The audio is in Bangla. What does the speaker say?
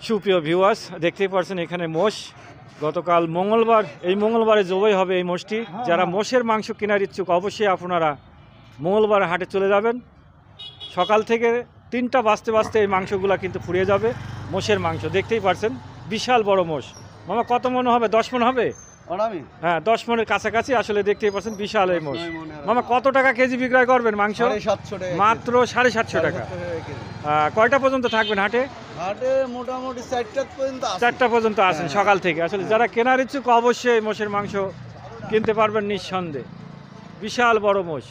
সুপ্রিয় ভিউয়ার্স, দেখতেই পাচ্ছেন এখানে মোষ গতকাল মঙ্গলবার, এই মঙ্গলবারে জবাই হবে এই মোষটি। যারা মোষের মাংস কেনার ইচ্ছুক অবশ্যই আপনারা মঙ্গলবার হাটে চলে যাবেন। সকাল থেকে 3টা বাজতে বাজতে এই মাংসগুলা কিন্তু ফুরিয়ে যাবে। মোষের মাংস দেখতেই পাচ্ছেন, বিশাল বড় মোষ। মামা কত মন হবে? 10 মন হবে? হ্যাঁ, 10 মনের কাছাকাছি। আসলে দেখতেই পাচ্ছেন বিশাল এই মোষ। মামা কত টাকা কেজি বিক্রয় করবেন মাংস? মাত্র 750 টাকা। কয়টা পর্যন্ত থাকবেন হাটে? হাটে মোটামুটি 4টা পর্যন্ত আছেন সকাল থেকে। আসলে যারা কেনার ইচ্ছুক অবশ্যই মোষের মাংস কিনতে পারবেন নিঃসন্দেহে। বিশাল বড় মোষ।